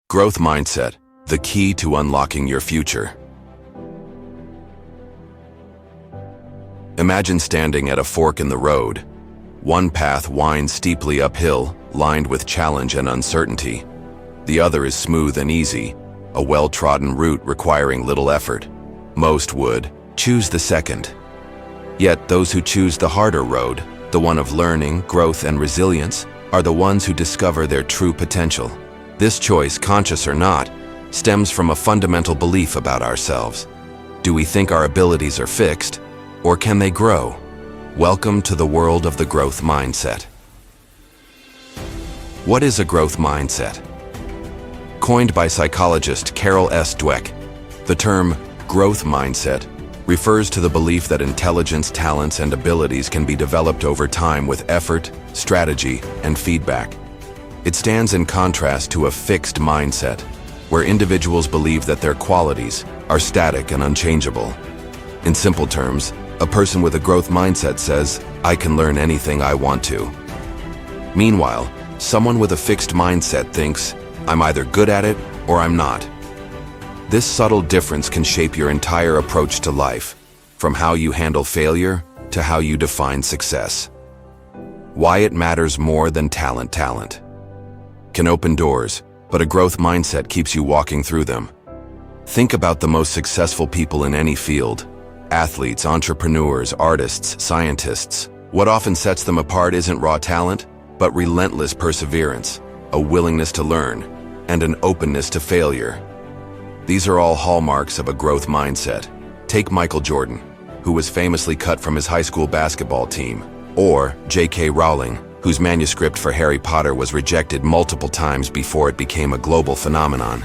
Growth mindset, the key to unlocking your future. Imagine standing at a fork in the road. One path winds steeply uphill, lined with challenge and uncertainty. The other is smooth and easy, a well-trodden route requiring little effort. Most would choose the second. Yet those who choose the harder road, the one of learning, growth, and resilience, are the ones who discover their true potential. This choice, conscious or not, stems from a fundamental belief about ourselves. Do we think our abilities are fixed, or can they grow? Welcome to the world of the growth mindset. What is a growth mindset? Coined by psychologist Carol S. Dweck, the term growth mindset refers to the belief that intelligence, talents, and abilities can be developed over time with effort, strategy, and feedback. It stands in contrast to a fixed mindset, where individuals believe that their qualities are static and unchangeable. In simple terms, a person with a growth mindset says, "I can learn anything I want to." Meanwhile, someone with a fixed mindset thinks, "I'm either good at it or I'm not." This subtle difference can shape your entire approach to life, from how you handle failure to how you define success. Why it matters more than talent can open doors, but a growth mindset keeps you walking through them. Think about the most successful people in any field: athletes, entrepreneurs, artists, scientists. What often sets them apart isn't raw talent, but relentless perseverance, a willingness to learn, and an openness to failure. These are all hallmarks of a growth mindset. Take Michael Jordan, who was famously cut from his high school basketball team, or J.K. Rowling, whose manuscript for Harry Potter was rejected multiple times before it became a global phenomenon.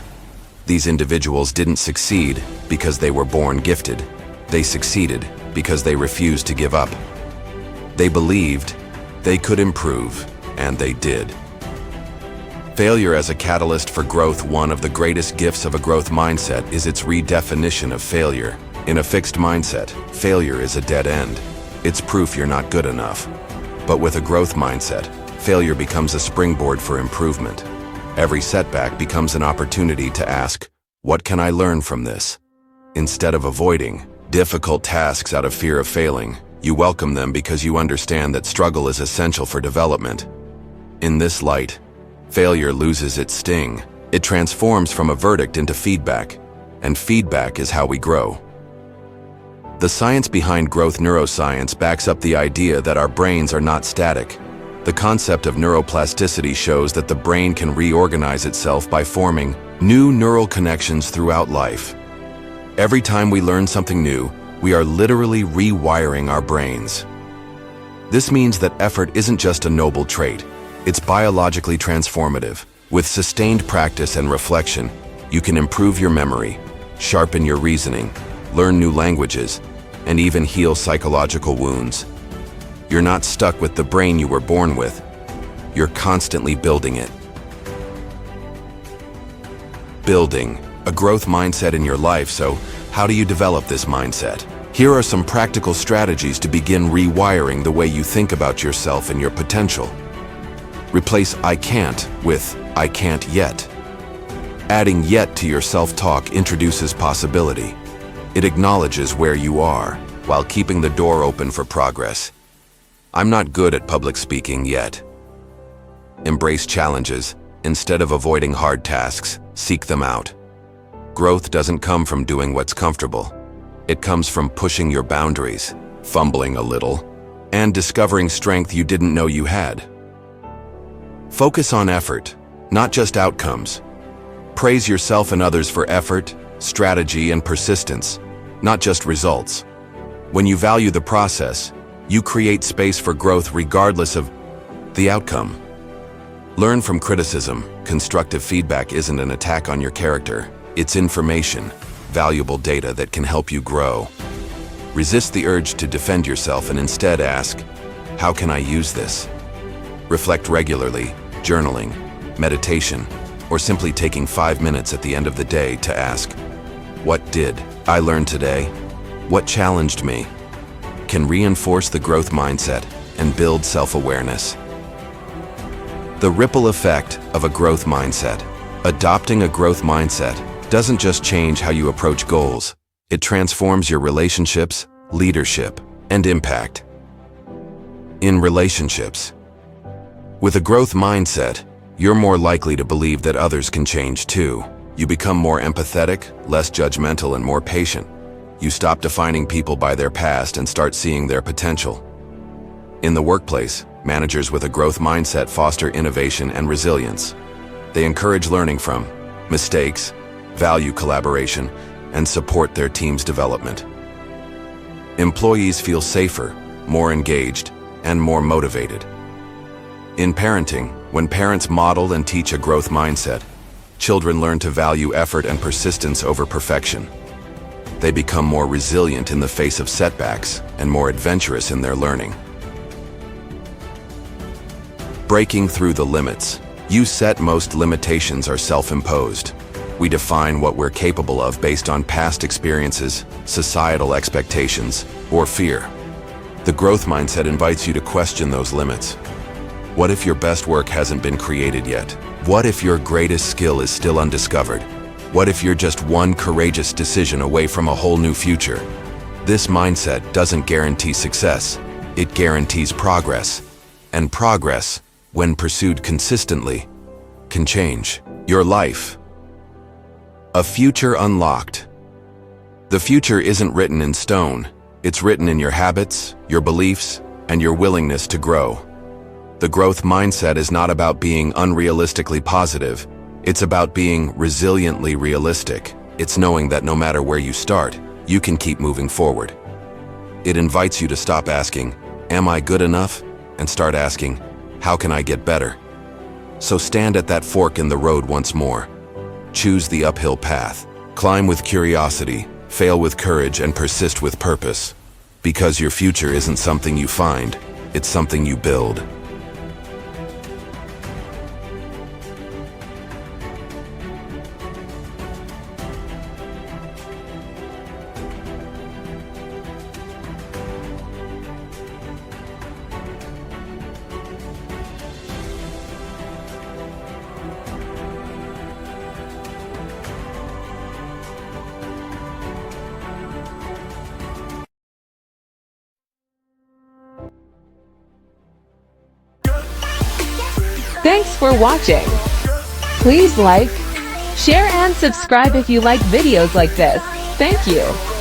These individuals didn't succeed because they were born gifted. They succeeded because they refused to give up. They believed they could improve, and they did. Failure as a catalyst for growth. One of the greatest gifts of a growth mindset is its redefinition of failure. In a fixed mindset, failure is a dead end. It's proof you're not good enough. But with a growth mindset, failure becomes a springboard for improvement. Every setback becomes an opportunity to ask, "What can I learn from this?" Instead of avoiding difficult tasks out of fear of failing, you welcome them because you understand that struggle is essential for development. In this light, failure loses its sting. It transforms from a verdict into feedback, and feedback is how we grow. The science behind growth neuroscience backs up the idea that our brains are not static. The concept of neuroplasticity shows that the brain can reorganize itself by forming new neural connections throughout life. Every time we learn something new, we are literally rewiring our brains. This means that effort isn't just a noble trait, it's biologically transformative. With sustained practice and reflection, you can improve your memory, sharpen your reasoning, learn new languages, and even heal psychological wounds. You're not stuck with the brain you were born with. You're constantly building it. Building a growth mindset in your life. So, how do you develop this mindset? Here are some practical strategies to begin rewiring the way you think about yourself and your potential. Replace "I can't" with "I can't yet." Adding "yet" to your self-talk introduces possibility. It acknowledges where you are, while keeping the door open for progress. "I'm not good at public speaking yet." Embrace challenges. Instead of avoiding hard tasks, seek them out. Growth doesn't come from doing what's comfortable. It comes from pushing your boundaries, fumbling a little, and discovering strength you didn't know you had. Focus on effort, not just outcomes. Praise yourself and others for effort, strategy, and persistence, not just results. When you value the process, you create space for growth regardless of the outcome. Learn from criticism. Constructive feedback isn't an attack on your character. It's information, valuable data that can help you grow. Resist the urge to defend yourself and instead ask, "How can I use this?" Reflect regularly, journaling, meditation, or simply taking 5 minutes at the end of the day to ask, "What did I learn today? What challenged me?" Can reinforce the growth mindset and build self-awareness. The ripple effect of a growth mindset. Adopting a growth mindset doesn't just change how you approach goals, it transforms your relationships, leadership, and impact. In relationships, with a growth mindset, you're more likely to believe that others can change too. You become more empathetic, less judgmental, and more patient. You stop defining people by their past and start seeing their potential. In the workplace, managers with a growth mindset foster innovation and resilience. They encourage learning from mistakes, value collaboration, and support their team's development. Employees feel safer, more engaged, and more motivated. In parenting, when parents model and teach a growth mindset, children learn to value effort and persistence over perfection. They become more resilient in the face of setbacks and more adventurous in their learning. Breaking through the limits. You set most limitations are self-imposed. We define what we're capable of based on past experiences, societal expectations, or fear. The growth mindset invites you to question those limits. What if your best work hasn't been created yet? What if your greatest skill is still undiscovered? What if you're just one courageous decision away from a whole new future? This mindset doesn't guarantee success. It guarantees progress. And progress, when pursued consistently, can change your life. A future unlocked. The future isn't written in stone. It's written in your habits, your beliefs, and your willingness to grow. The growth mindset is not about being unrealistically positive. It's about being resiliently realistic. It's knowing that no matter where you start, you can keep moving forward. It invites you to stop asking, "Am I good enough?" and start asking, "How can I get better?" So stand at that fork in the road once more. Choose the uphill path. Climb with curiosity, fail with courage, and persist with purpose. Because your future isn't something you find, it's something you build. Thanks for watching. Please like, share, and subscribe if you like videos like this. Thank you.